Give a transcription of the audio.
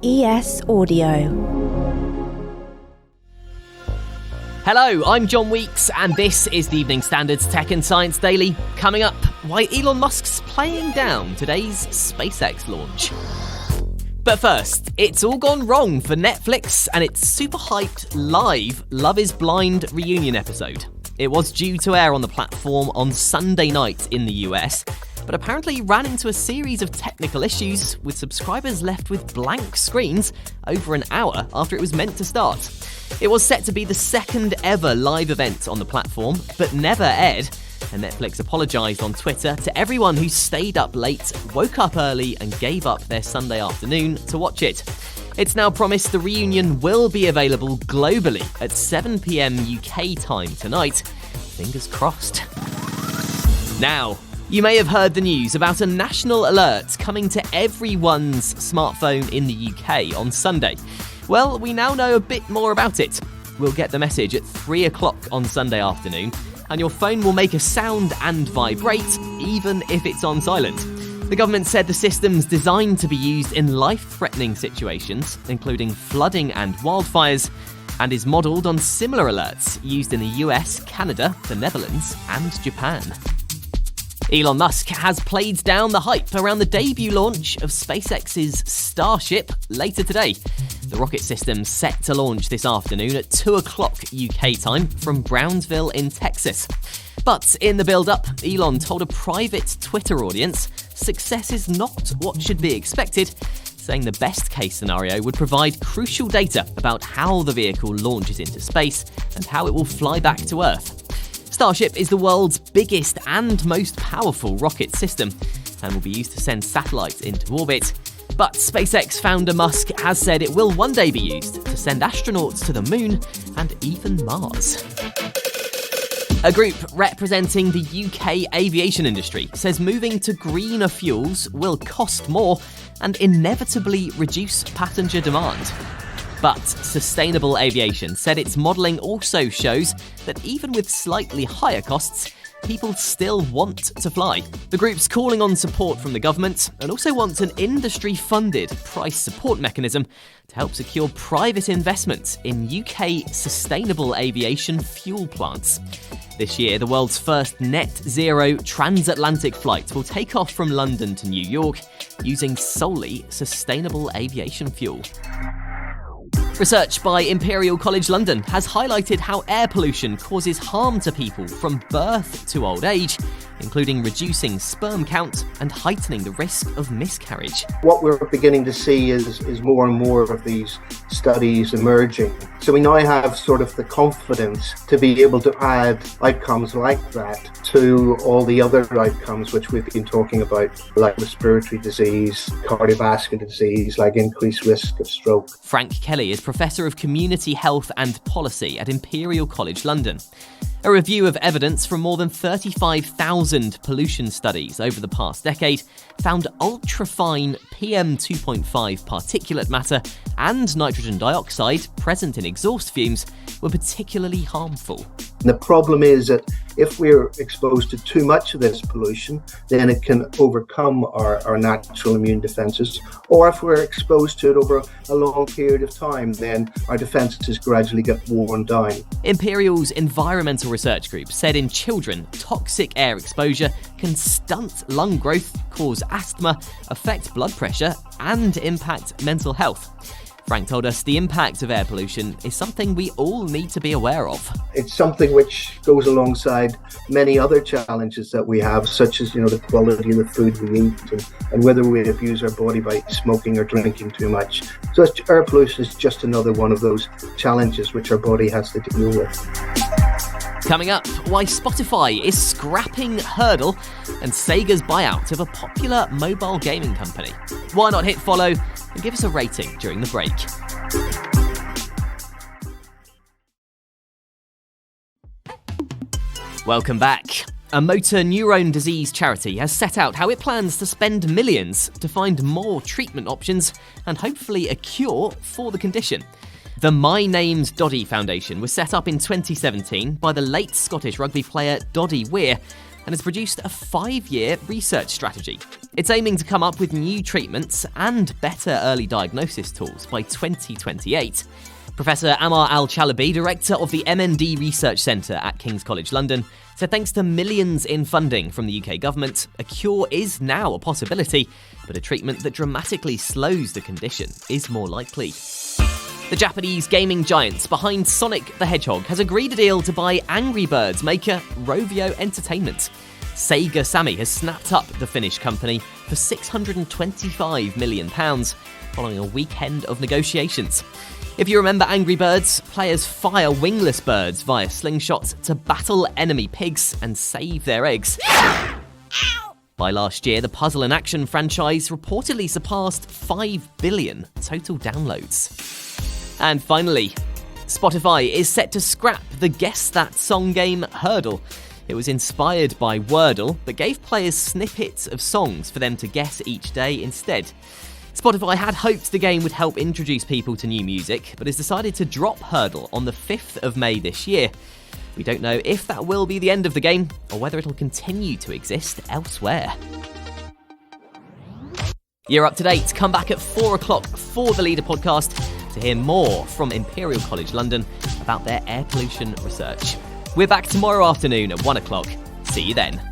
ES Audio. Hello, I'm John Weeks, and this is the Evening Standard's Tech and Science Daily. Coming up, why Elon Musk's playing down today's SpaceX launch. But first, it's all gone wrong for Netflix and its super hyped live Love is Blind reunion episode. It was due to air on the platform on Sunday night in the US, but apparently ran into a series of technical issues, with subscribers left with blank screens over an hour after it was meant to start. It was set to be the second ever live event on the platform, but never aired, and Netflix apologised on Twitter to everyone who stayed up late, woke up early and gave up their Sunday afternoon to watch it. It's now promised the reunion will be available globally at 7 p.m. UK time tonight. Fingers crossed. Now, you may have heard the news about a national alert coming to everyone's smartphone in the UK on Sunday. Well, we now know a bit more about it. We'll get the message at 3 o'clock on Sunday afternoon, and your phone will make a sound and vibrate, even if it's on silent. The government said the system's designed to be used in life-threatening situations, including flooding and wildfires, and is modelled on similar alerts used in the US, Canada, the Netherlands, and Japan. Elon Musk has played down the hype around the debut launch of SpaceX's Starship later today. The rocket system's set to launch this afternoon at 2 o'clock UK time from Brownsville in Texas. But in the build-up, Elon told a private Twitter audience success is not what should be expected, saying the best-case scenario would provide crucial data about how the vehicle launches into space and how it will fly back to Earth. Starship is the world's biggest and most powerful rocket system and will be used to send satellites into orbit. But SpaceX founder Musk has said it will one day be used to send astronauts to the moon and even Mars. A group representing the UK aviation industry says moving to greener fuels will cost more and inevitably reduce passenger demand. But Sustainable Aviation said its modelling also shows that even with slightly higher costs, people still want to fly. The group's calling on support from the government and also wants an industry-funded price support mechanism to help secure private investment in UK sustainable aviation fuel plants. This year, the world's first net-zero transatlantic flight will take off from London to New York using solely sustainable aviation fuel. Research by Imperial College London has highlighted how air pollution causes harm to people from birth to old age, including reducing sperm count and heightening the risk of miscarriage. What we're beginning to see is more and more of these studies emerging. So we now have sort of the confidence to be able to add outcomes like that to all the other outcomes which we've been talking about, like respiratory disease, cardiovascular disease, like increased risk of stroke. Frank Kelly is Professor of Community Health and Policy at Imperial College London. A review of evidence from more than 35,000 pollution studies over the past decade found ultra-fine PM2.5 particulate matter and nitrogen dioxide present in exhaust fumes were particularly harmful. The problem is that if we're exposed to too much of this pollution, then it can overcome our natural immune defences. Or if we're exposed to it over a long period of time, then our defences gradually get worn down. Imperial's environmental research group said in children, toxic air exposure can stunt lung growth, cause asthma, affect blood pressure, and impact mental health. Frank told us the impact of air pollution is something we all need to be aware of. It's something which goes alongside many other challenges that we have, such as, the quality of the food we eat and whether we abuse our body by smoking or drinking too much. So air pollution is just another one of those challenges which our body has to deal with. Coming up, why Spotify is scrapping Heardle and Sega's buyout of a popular mobile gaming company. Why not hit follow and give us a rating during the break. Welcome back. A motor neurone disease charity has set out how it plans to spend millions to find more treatment options and hopefully a cure for the condition. The My Name's Doddie Foundation was set up in 2017 by the late Scottish rugby player Doddie Weir and has produced a 5-year research strategy. It's aiming to come up with new treatments and better early diagnosis tools by 2028. Professor Amar Al-Chalabi, director of the MND Research Centre at King's College London, said thanks to millions in funding from the UK government, a cure is now a possibility, but a treatment that dramatically slows the condition is more likely. The Japanese gaming giant behind Sonic the Hedgehog has agreed a deal to buy Angry Birds maker Rovio Entertainment. Sega Sammy has snapped up the Finnish company for £625 million, following a weekend of negotiations. If you remember Angry Birds, players fire wingless birds via slingshots to battle enemy pigs and save their eggs. By last year, the puzzle and action franchise reportedly surpassed 5 billion total downloads. And finally, Spotify is set to scrap the Guess That Song game Heardle. It was inspired by Wordle, but gave players snippets of songs for them to guess each day instead. Spotify had hoped the game would help introduce people to new music, but has decided to drop Heardle on the 5th of May this year. We don't know if that will be the end of the game, or whether it'll continue to exist elsewhere. You're up to date. Come back at 4 o'clock for the Leader podcast to hear more from Imperial College London about their air pollution research. We're back tomorrow afternoon at 1 o'clock. See you then.